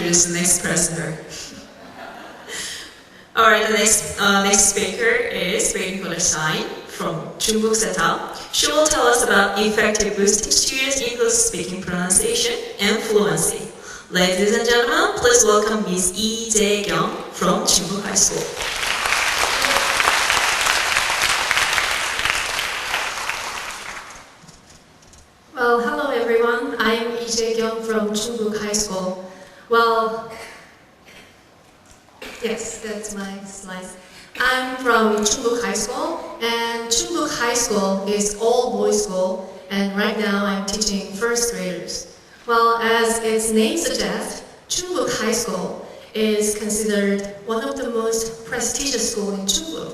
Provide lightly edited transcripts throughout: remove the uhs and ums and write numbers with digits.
introduce the next presenter. Alright, the next speaker is waiting for the sign from 충북세타. She will tell us about effective boosting students' English speaking pronunciation and fluency. Ladies and gentlemen, please welcome Ms. Lee Jae-kyung from 충북 High School. Well, hello everyone. I'm Lee Jae-kyung from 충북 High School. Well, yes, that's my slides. I'm from 충북 High School, and 충북 High School is all-boys school, and right now I'm teaching first graders. Well, as its name suggests, 충북 High School is considered one of the most prestigious schools in 충북.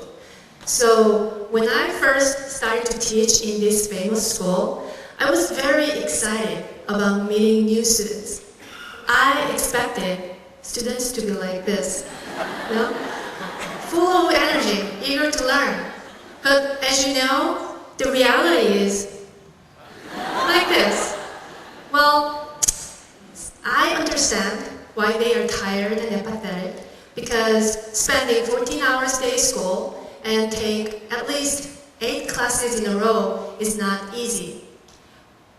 So when I first started to teach in this famous school, I was very excited about meeting new students. I expected students to be like this, you know? Full of energy, eager to learn. But as you know, the reality is like this. Well, I understand why they are tired and apathetic, because spending 14 hours a day school and take at least 8 classes in a row is not easy.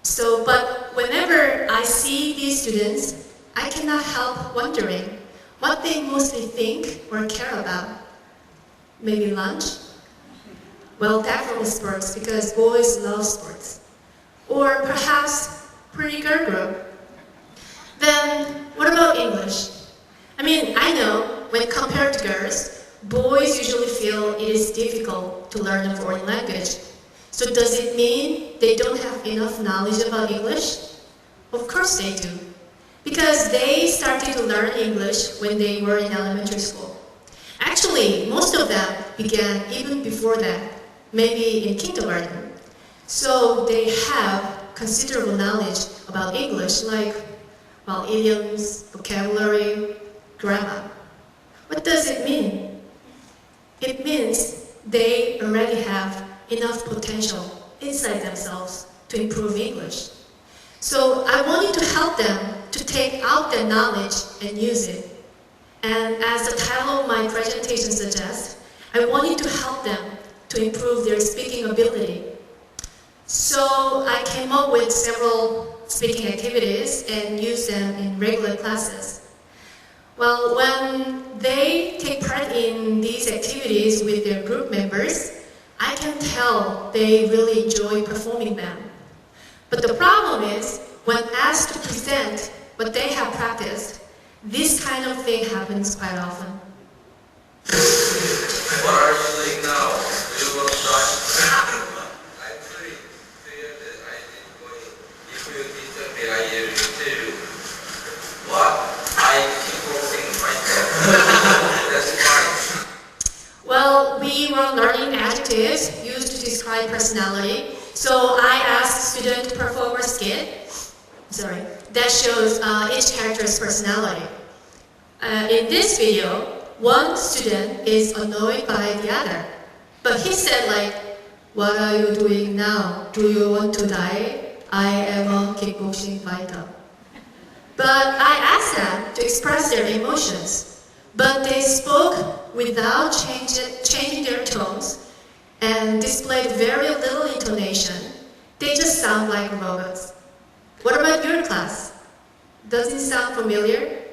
So, but whenever I see these students, I cannot help wondering what they mostly think or care about. Maybe lunch? Well, definitely sports, because boys love sports. Or perhaps pretty girl group. Then, what about English? I mean, I know when compared to girls, boys usually feel it is difficult to learn a foreign language. So does it mean they don't have enough knowledge about English? Of course they do. Because they started to learn English when they were in elementary school. Actually, most of them began even before that, maybe in kindergarten. So they have considerable knowledge about English, like, well, idioms, vocabulary, grammar. What does it mean? It means they already have enough potential inside themselves to improve English. So I wanted to help them to take out their knowledge and use it. And as the title of my presentation suggests, I wanted to help them to improve their speaking ability. So I came up with several speaking activities and used them in regular classes. Well, when they take part in these activities with their group members, I can tell they really enjoy performing them. But the problem is, when asked to present what they have practiced, this kind of thing happens quite often. What are you doing now? You will start. I'm pretty clear that I didn't go in. If you disturb me, I hear you too. What? I keep walking myself. That's fine. Well, we were learning adjectives used to describe personality. So I asked students to perform a skit that shows each character's personality. In this video, one student is annoyed by the other. But he said like, "What are you doing now? Do you want to die? I am a kickboxing fighter." But I asked them to express their emotions. But they spoke without changing their tones and displayed very little intonation. They just sound like robots. What about your class? Does it sound familiar?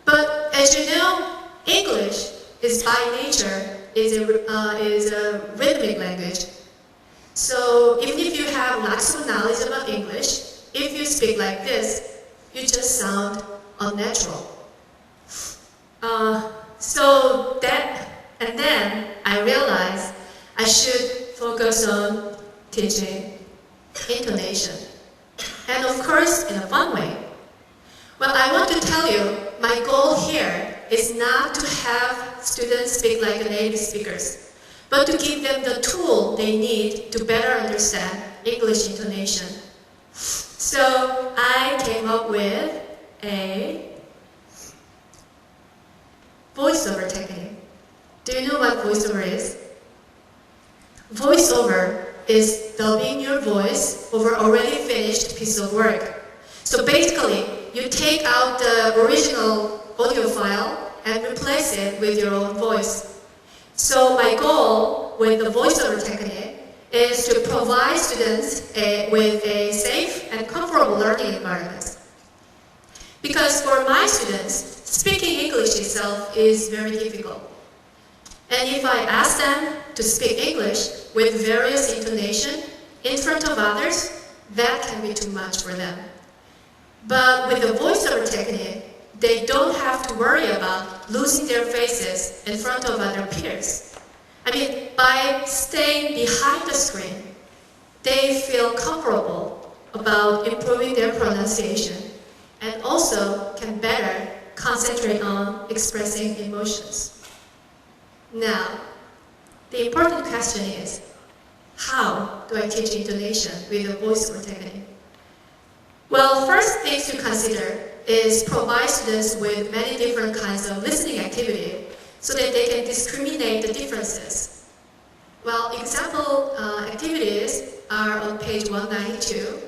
But as you know, English is by nature is a rhythmic language. So even if you have lots of knowledge about English, if you speak like this, you just sound unnatural. And then I realized I should focus on teaching intonation. And of course, in a fun way. Well, I want to tell you, my goal here is not to have students speak like native speakers, but to give them the tool they need to better understand English intonation. So I came up with a voiceover technique. Do you know what voiceover is? Voiceover is dubbing your voice over already finished piece of work. So basically, you take out the original audio file and replace it with your own voice. So my goal with the voiceover technique is to provide students with a safe and comfortable learning environment. Because for my students, speaking English itself is very difficult. And if I ask them to speak English with various intonation in front of others, that can be too much for them. But with the voiceover technique, they don't have to worry about losing their faces in front of other peers. I mean, by staying behind the screen, they feel comfortable about improving their pronunciation and also can better concentrate on expressing emotions. Now, the important question is, how do I teach intonation with a voiceover technique? Well, first things to consider is provide students with many different kinds of listening activity so that they can discriminate the differences. Well, example activities are on page 192,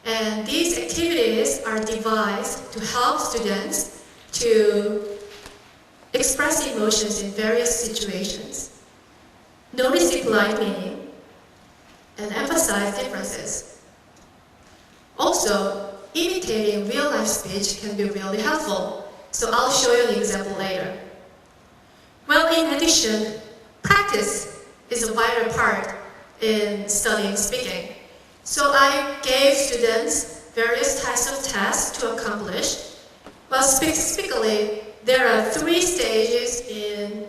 and these activities are devised to help students to express emotions in various situations, notice the polite meaning, and emphasize differences. Also, imitating real-life speech can be really helpful, so I'll show you an example later. Well, in addition, practice is a vital part in studying speaking. So I gave students various types of tasks to accomplish. Well, specifically, there are 3 stages in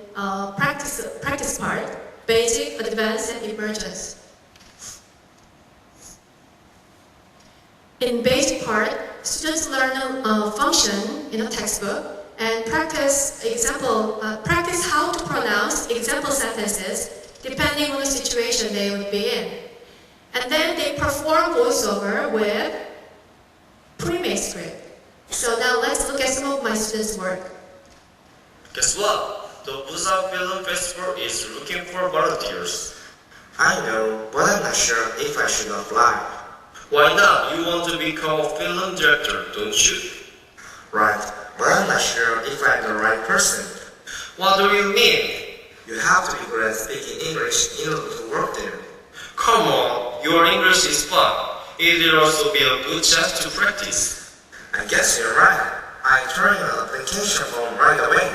practice part: basic, advanced, and emergence. In basic part, students learn a function in a textbook and practice how to pronounce example sentences depending on the situation they would be in. And then they perform voiceover with pre-made script. So now let's look at some of my students' work. Guess what? The Busan Film Festival is looking for volunteers. I know, but I'm not sure if I should apply. Why not? You want to become a film director, don't you? Right, but I'm not sure if I'm the right person. What do you mean? You have to be good at speaking English in order to work there. Come on, your English is fun. It will also be a good chance to practice. I guess you're right. I turned an application form right away.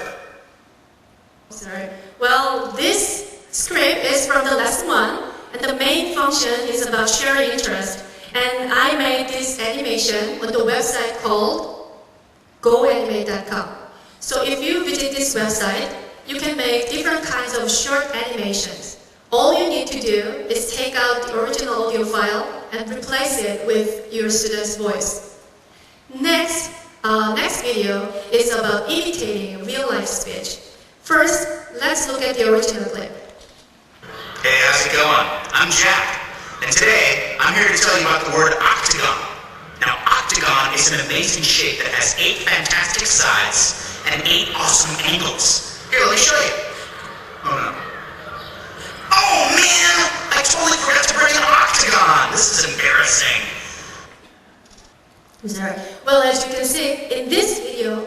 Sorry. Well, this script is from the lesson 1, and the main function is about sharing interest. And I made this animation on the website called goanimate.com. So if you visit this website, you can make different kinds of short animations. All you need to do is take out the original audio file and replace it with your student's voice. Next video is about imitating real-life speech. First, let's look at the original clip. Hey, how's it going? I'm Jack. And today, I'm here to tell you about the word octagon. Now, octagon is an amazing shape that has 8 fantastic sides and 8 awesome angles. Here, let me show you. Oh no. Oh man! I totally forgot to bring an octagon! This is embarrassing. Sorry. Well, as you can see, in this video,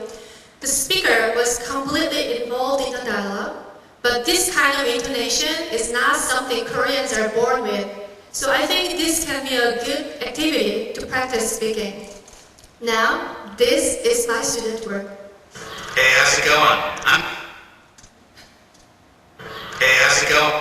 the speaker was completely involved in the dialogue, but this kind of intonation is not something Koreans are born with. So I think this can be a good activity to practice speaking. Now, this is my student work. Hey, how's it going? Hey, how's it going?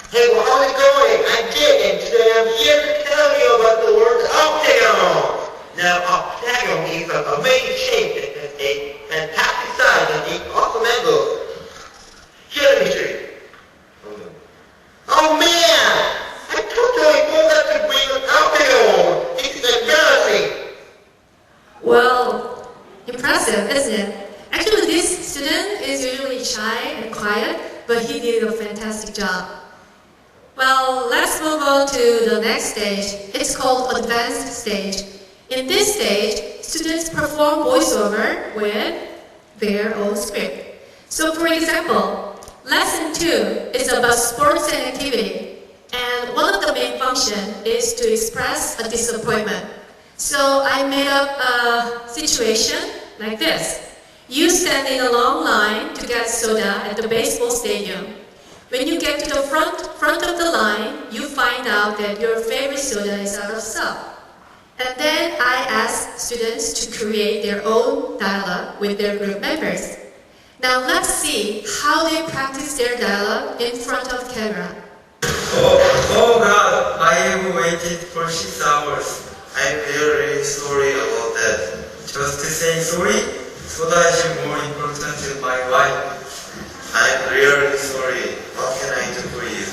Hey, well, how's it going? I'm Dick, and today I'm here to tell you about the word octagon. Now, octagon is an amazing shape that has 8 fantastic sides and 8 awesome angles. Here, let me show you. Oh man! I totally forgot to bring an octagon! This is embarrassing! Well, impressive, isn't it? Actually, this student is usually shy and quiet, but he did a fantastic job. Well, let's move on to the next stage. It's called advanced stage. In this stage, students perform voiceover with their own script. So for example, lesson 2 is about sports and activity. And one of the main functions is to express a disappointment. So I made up a situation like this. You stand in a long line to get soda at the baseball stadium. When you get to the front of the line, you find out that your favorite soda is out of stock. And then I ask students to create their own dialogue with their group members. Now let's see how they practice their dialogue in front of camera. Oh God, I have waited for 6 hours. I'm very sorry about that. Just saying sorry, soda is more important than my life. I'm really sorry. What can I do for you?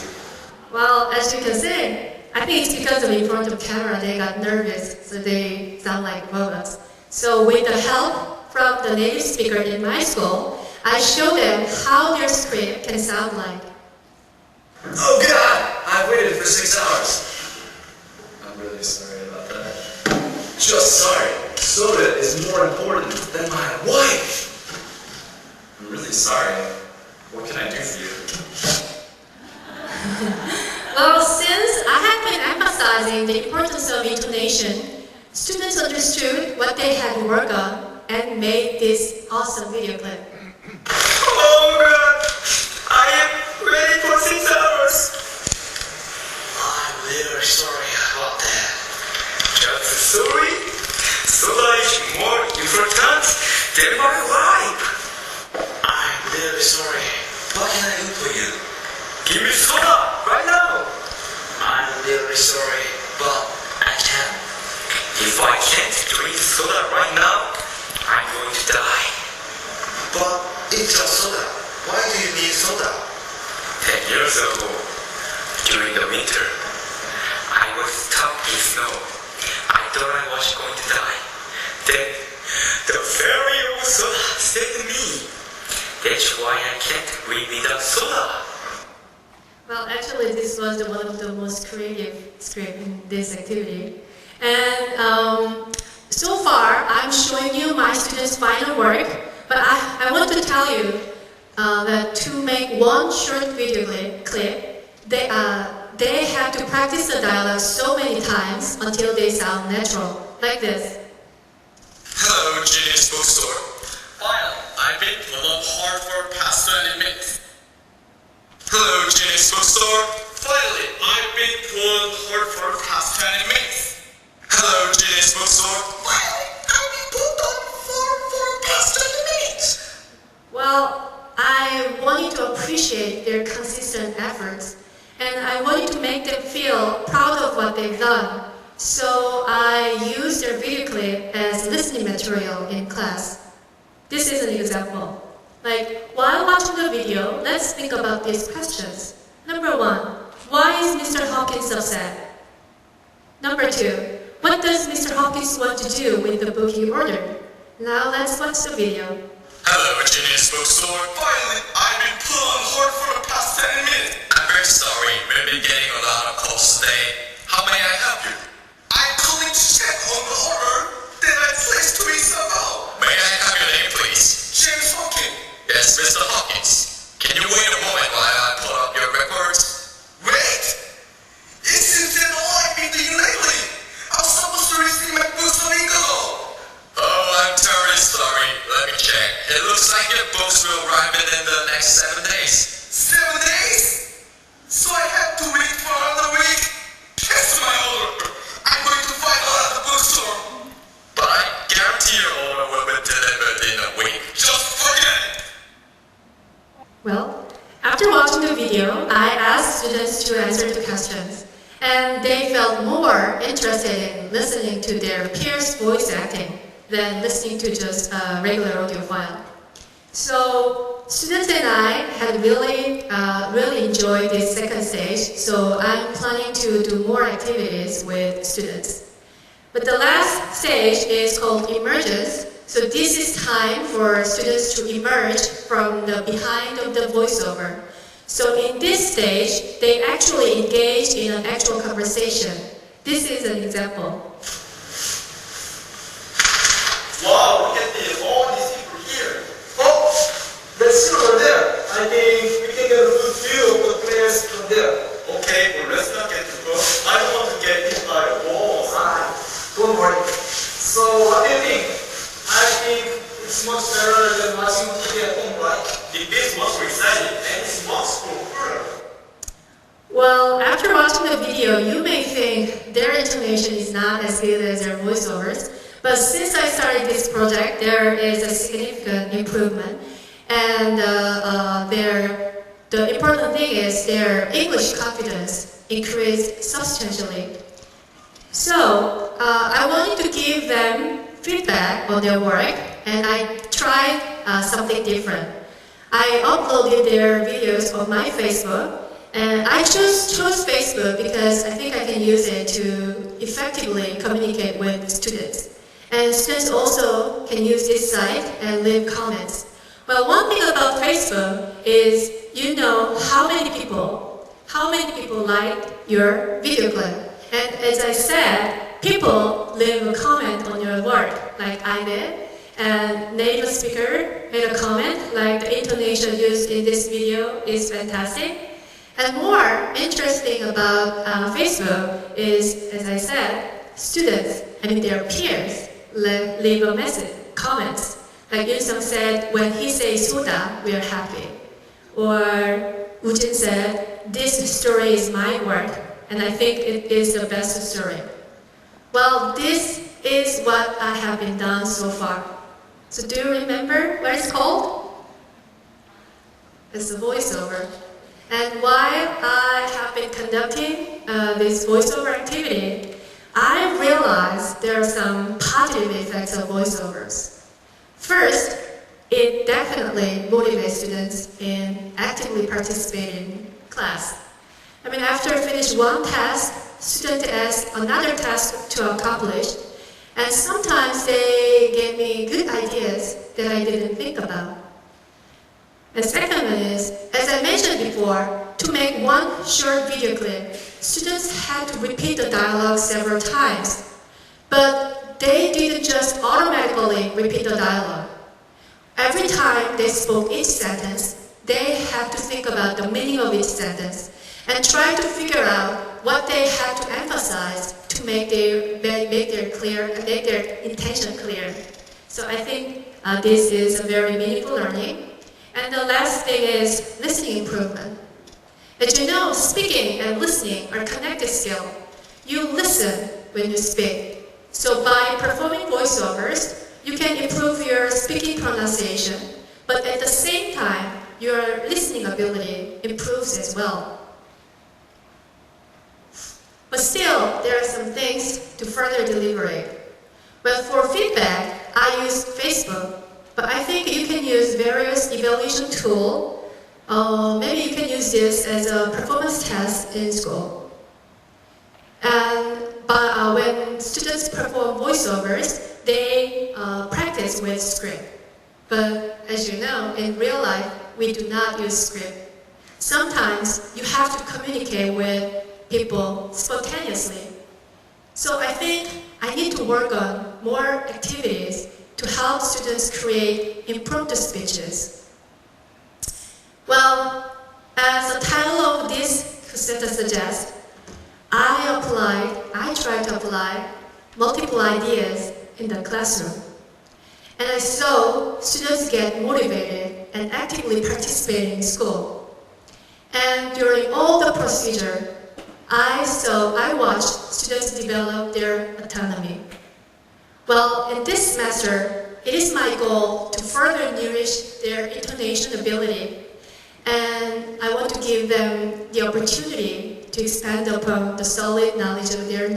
Well, as you can see, I think it's because of in front of camera they got nervous, so they sound like robots. So with the help from the native speaker in my school, I show them how their script can sound like. Oh God! I waited for 6 hours. I'm really sorry about that. Just sorry. Soda is more important than my wife. I'm really sorry. What can I do for you? Well, since I have been emphasizing the importance of intonation, students understood what they had to work on and made this awesome video clip. Oh God, I am ready for 6 hours. I'm really sorry about that. Just sorry, soda is more important than my life. I'm really sorry. What can I do for you? Give me soda right now. I'm really sorry, but I can't. If I can't drink soda right now, I'm going to die. But it's just soda. Why do you need soda? 10 years ago, during the winter, I was stuck in snow. I thought I was going to die. Then, the fairy of soda saved me. That's why I can't live without soda. Well, actually, this was one of the most creative scripts in this activity. And so far, I'm showing you my students' final work, but I want to tell you that to make one short video clip, they have to practice the dialogue so many times until they sound natural, like this. Hello, Genius Bookstore. Finally, I've been pulling hard for the past 20 minutes. Hello, Genius Bookstore. Finally, I've been pulling hard for the past 20 minutes. Hello, Genius Bookstore. Finally, I've been pulling hard for the past 20 minutes. Well, I want you to appreciate their consistent efforts, and I want you to make them feel proud of what they've done. So I use their video clip as listening material in class. This is an example. Like, while watching the video, let's think about these questions. Number 1, why is Mr. Hawkins upset? Number 2, what does Mr. Hawkins want to do with the book he ordered? Now let's watch the video. Hello, Genius Bookstore. Finally, I've been pulling hard for the past 10 minutes. I'm very sorry, we've been getting a lot of calls today. How may I help you? I'm calling to check on the order that I placed 2 weeks ago. May I have your name, please? James Hawkins. Yes, Mr. Hawkins. Can you wait a moment while I pull up your records? Wait! It seems that all I've been doing lately. I was supposed to receive my books a week ago. Oh, I'm terribly sorry. Let me check. It looks like your books will arrive within the next 7 days. 7 days? So I have to wait for another week? Cancel my order. I'm going to find out at the bookstore. But I guarantee your order will be delivered in a week. Just forget it. Well, after watching the video, I asked students to answer the questions, and they felt more interested in listening to their peers' voice acting than listening to just a regular audio file. So students and I had really enjoyed this second stage, so I'm planning to do more activities with students. But the last stage is called emergence. So this is time for students to emerge from the behind of the voiceover. So in this stage, they actually engaged in an actual conversation. This is an example. Wow, look at all these people here. Oh, let's sit over there. I think we can get a good view of the players from there. Okay, well, let's study and is most preferred. Well, after watching the video, you may think their intonation is not as good as their voiceovers, but since I started this project, there is a significant improvement, and the important thing is their English confidence increased substantially. So, I wanted to give them feedback on their work, and I tried something different. I uploaded their videos on my Facebook, and I chose Facebook because I think I can use it to effectively communicate with students. And students also can use this site and leave comments. Well, one thing about Facebook is you know how many people like your video clip. And as I said, people leave a comment on your work, like I did. And native speaker made a comment, like the intonation used in this video is fantastic. And more interesting about Facebook is, as I said, students, their peers, leave a message, comments. Like Yun-sung said, when he says soda, we are happy. Or Woo-jin said, this story is my work, and I think it is the best story. Well, this is what I have been done so far. So do you remember what it's called? It's a voiceover. And while I have been conducting this voiceover activity, I realized there are some positive effects of voiceovers. First, it definitely motivates students in actively participating in class. After I finish one task, students ask another task to accomplish, and sometimes they gave me good ideas that I didn't think about. And second one is, as I mentioned before, to make one short video clip, students had to repeat the dialogue several times. But they didn't just automatically repeat the dialogue. Every time they spoke each sentence, they had to think about the meaning of each sentence and try to figure out what they had to emphasize to make their intention clear. So I think this is a very meaningful learning. And the last thing is listening improvement. As you know, speaking and listening are connected skills. You listen when you speak. So by performing voiceovers, you can improve your speaking pronunciation, but at the same time, your listening ability improves as well. But still, there are some things to further deliberate. Well, for feedback, I use Facebook. But I think you can use various evaluation tools. Maybe you can use this as a performance test in school. And when students perform voiceovers, they practice with script. But as you know, in real life, we do not use script. Sometimes you have to communicate with people spontaneously. So I think I need to work on more activities to help students create impromptu speeches. Well, as the title of this KOSETA suggests, I tried to apply multiple ideas in the classroom. And I saw students get motivated and actively participate in school. And during all the procedure, I watched students develop their autonomy. Well, in this semester, it is my goal to further nourish their intonation ability, and I want to give them the opportunity to expand upon the solid ground of their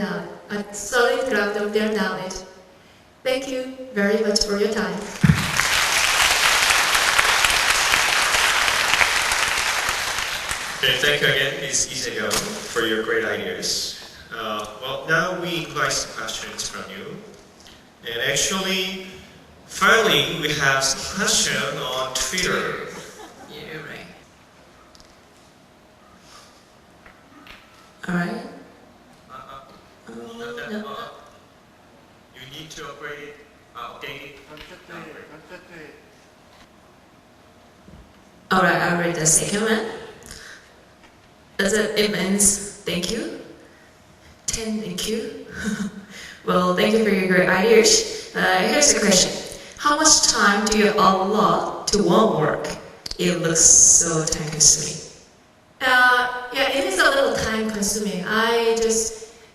knowledge. Thank you very much for your time. Okay, thank you again, Ms. Lee-jae-young, for your great ideas. Well, now we invite some questions from you. And actually, finally, we have some questions on Twitter. Yeah, right. All right. You need to upgrade, update. All right, I'll read the second one. It means thank you. 10 thank you. Well, thank you for your great ideas. Here's the question. How much time do you allot to one work? it looks so time consuming? Yeah, it is a little time consuming.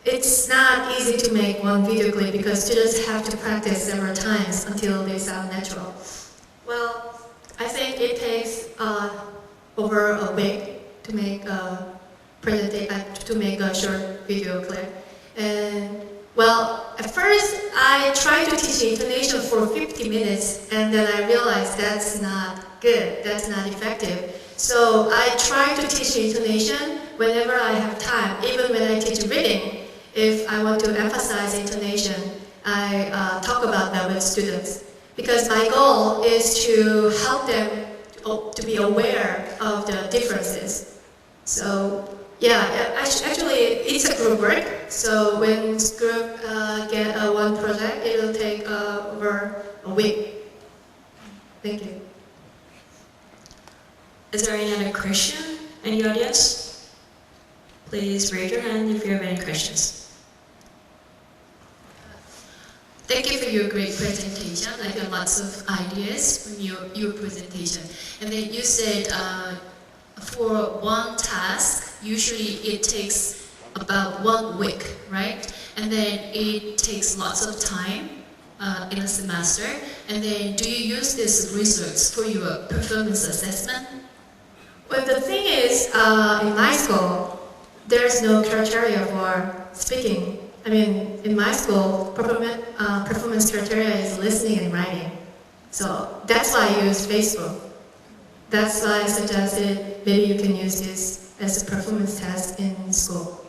It's not easy to make one video clip because students have to practice several times until they sound natural. Well, I think it takes over a week to make a short video clip. And well, at first I tried to teach intonation for 50 minutes, and then I realized that's not good, that's not effective. So I try to teach intonation whenever I have time, even when I teach reading. If I want to emphasize intonation, I talk about that with students. Because my goal is to help them to be aware of the differences. So yeah, actually it's a group work. So when group get one project, it will take over a week. Thank you. Is there any other question in the audience? Please raise your hand if you have any questions. Thank you for your great presentation. I got lots of ideas from your presentation. And then you said for one task, usually it takes about 1 week, right? And then it takes lots of time in a semester. And then do you use these results for your performance assessment? Well, the thing is, in my school, there's no criteria for speaking. I mean, in my school, performance criteria is listening and writing. So that's why I use Facebook. That's why I suggested maybe you can use this as a performance test in school.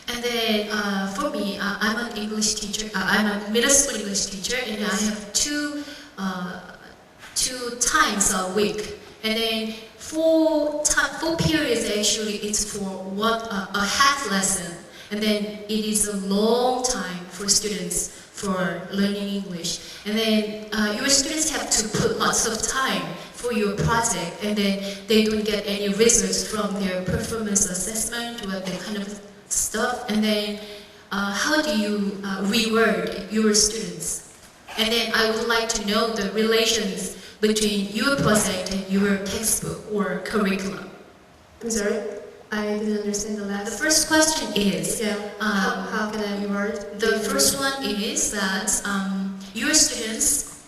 And then for me, I'm an English teacher. I'm a middle school English teacher, and I have two times a week. And then four periods actually it's for a half lesson. And then it is a long time for students for learning English. And then your students have to put lots of time for your project, and then they don't get any results from their performance assessment or that kind of stuff. And then how do you reward your students? And then I would like to know the relations between your project and your textbook or curriculum. I'm sorry? I didn't understand the last. The first question is, how can I reward? The first one is that your students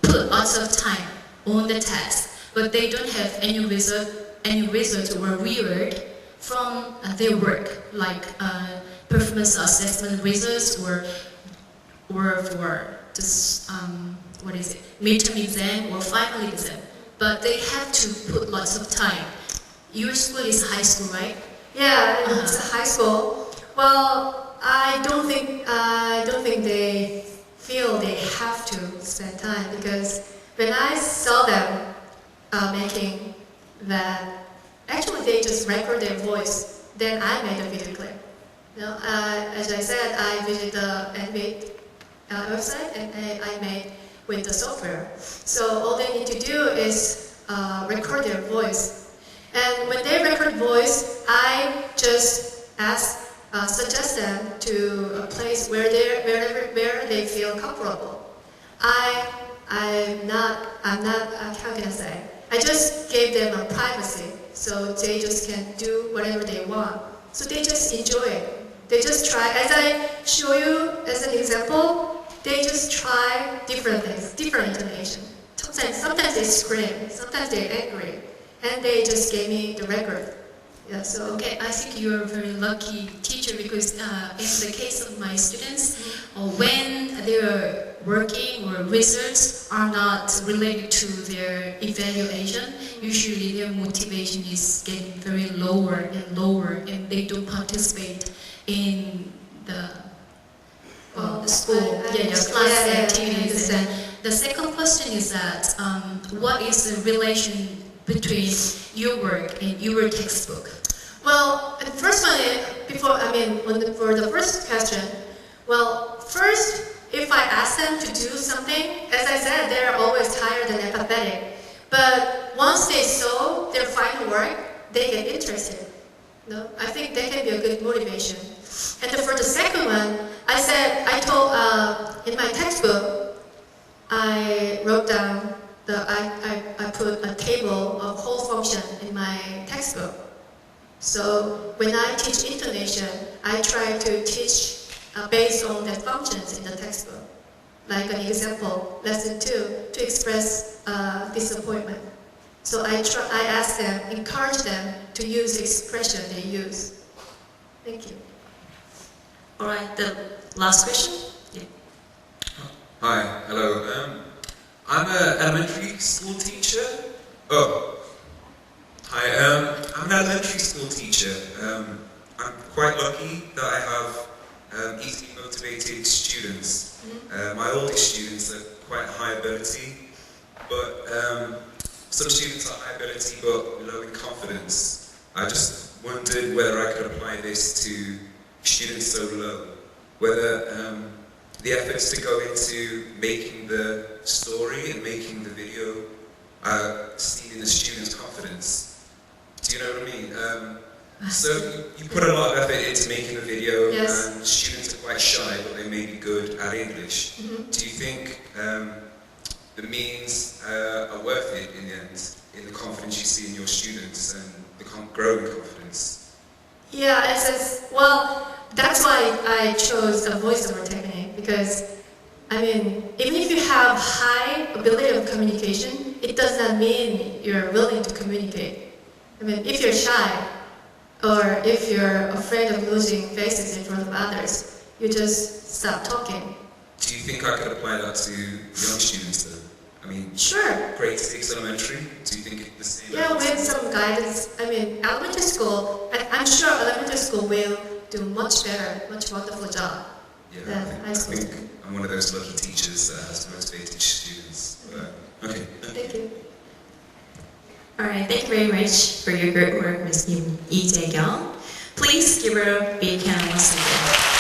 put lots of time on the test, but they don't have any result or reward from their work, like performance assessment results or for this midterm exam or final exam. But they have to put lots of time. Your school is high school, right? Yeah, it's a high school. Well, I don't think they feel they have to spend time, because when I saw them making that, actually they just record their voice. Then I made a video clip. As I said, I visited the NVID website and I made with the software. So all they need to do is record their voice. And when they record voice, I just suggest them to a place where they feel comfortable. I'm not, how can I say? I just gave them a privacy, so they just can do whatever they want. So they just enjoy it. They just try, as I show you as an example, they just try different things, different intonation. Sometimes they scream, sometimes they're angry. And they just gave me the record. Yeah, so okay, I think you're a very lucky teacher, because in the case of my students, when they're working or results are not related to their evaluation, usually their motivation is getting very lower and lower, and they don't participate in the school, class activities. And the second question is that what is the relation between your work and your textbook? Well, the first one, for the first question, well, first, if I ask them to do something, as I said, they're always tired and apathetic. But once they saw their final work, they get interested. No? I think that can be a good motivation. And for the second one, I told, in my textbook, I wrote down I put a table table, a call function in my textbook. So when I teach intonation, I try to teach based on the functions in the textbook. Like an example, lesson 2, to express disappointment. So I ask them, encourage them to use the expression they use. Thank you. All right, the last question. Yeah. Hi, hello. I'm an elementary school teacher. I'm an elementary school teacher. I'm quite lucky that I have easily motivated students. My oldest students are quite high ability, but some students are high ability but low in confidence. I just wondered whether I could apply this to students so low, whether the efforts to go into making the story and making the video seen in the students' confidence. Do you know what I mean? So you put a lot of effort into making the video, Yes. and students are quite shy, but they may be good at English. Do you think the means are worth it in the end, in the confidence you see in your students and the growing confidence? Yeah, it says, well, that's why I chose the voiceover technique, because, I mean, even if you have high ability of communication, it does not mean you're willing to communicate. I mean, if you're shy, or if you're afraid of losing faces in front of others, you just stop talking. Do you think I could apply that to young students though? I mean, Sure. grade 6 elementary, do you think it's the same? Yeah, with some guidance. I mean, elementary school, I'm sure elementary school will do much better, much wonderful job than high school. I think I'm one of those lucky teachers that has motivated students. Okay. Thank you. All right, thank you very much for your great work, Ms. Lee Jae-kyung. Please give her a big hand once again.